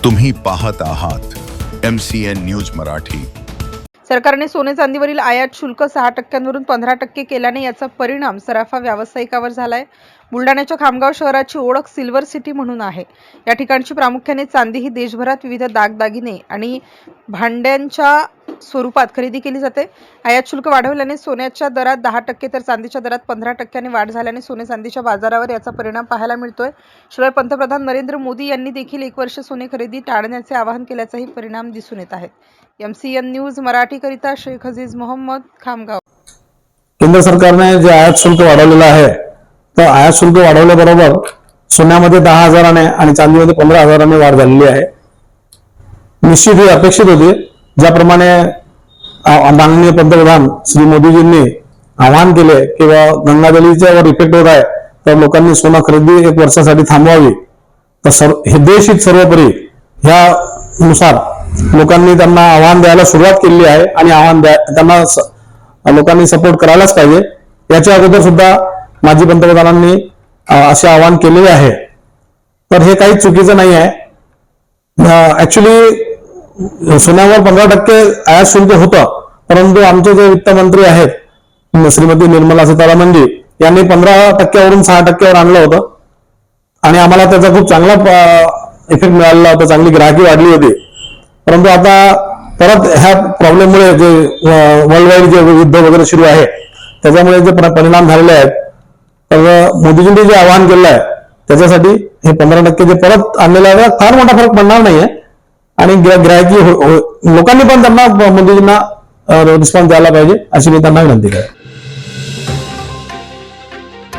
तुम्ही पाहत आहात MCN न्यूज मराठी। सरकारने सोने चांदीवरील आयात शुल्क 6% 15% केल्याने याचा परिणाम सराफा व्यावसायिकावर झालाय। बुलढाण्याच्या खामगाव शहराची ओळख सिल्वर सिटी म्हणून आहे। या ठिकाणची प्रामुख्याने चांदी ही देशभरात विविध दागदागिने आणि भांड्यांच्या स्वरूपात खरेदी केली जाते। आयात शुल्क वाढवल्याने सोन्याच्या दरात 10% तर चांदीच्या दरात 15% वाढ झाल्याने सोने चांदीच्या बाजारावर याचा परिणाम पाहायला मिळतोय। शिवाय पंतप्रधान नरेंद्र मोदी यांनी देखील 1 वर्ष सोने खरेदी टाळण्याचे आवाहन केल्याचाही परिणाम दिसून येत आहेत। MCN न्यूज मराठी करिता शेख अजीज मोहम्मद, खामगाव। केंद्र सरकारने जे आयात शुल्क वाढवलेलं आहे, तर आयात शुल्क वाढवल्याबरोबर सोन्यामध्ये 10,000ने आणि चांदीमध्ये 15,000ने वाढ झालेली आहे। निश्चित ही अपेक्षित होती। ज्याप्रमाणे माननीय पंतप्रधान श्री मोदीजींनी आवाहन केले किंवा गंगाजळीच्या वर इफेक्ट होत आहे, तर लोकांनी सोनं खरेदी 1 वर्षासाठी थांबवावी, तर हे देशहित सर्वोपरी ह्यानुसार लोकांनी त्यांना आव्हान द्यायला सुरुवात केली आहे आणि त्यांना लोकांनी सपोर्ट करायलाच पाहिजे। याच्या अगोदर सुद्धा माजी पंतप्रधानांनी असे आवाहन केलेले आहे, तर हे काही चुकीचं नाही आहे। ऍक्च्युली सोन्यावर 15% आयात शुल्क होतं, परंतु आमचे जे वित्तमंत्री आहेत श्रीमती निर्मला सीतारामनजी यांनी 15% वरून 6% आणलं होतं आणि आम्हाला त्याचा खूप चांगला इफेक्ट मिळालेला होता, चांगली ग्राहकी वाढली होती। परंतु आता परत ह्या प्रॉब्लेममुळे जे वर्ल्ड वाईड जे युद्ध वगैरे सुरू आहे त्याच्यामुळे जे परिणाम झालेले आहेत, तर मोदीजींनी जे आवाहन केलं आहे त्याच्यासाठी हे 15% जे परत आणलेलं आहे फार मोठा फरक पडणार नाहीये आणि गिरायकी लोकांनी पण त्यांना मोदीजींना रिस्पॉन्स द्यायला पाहिजे अशी मी त्यांना विनंती करतो।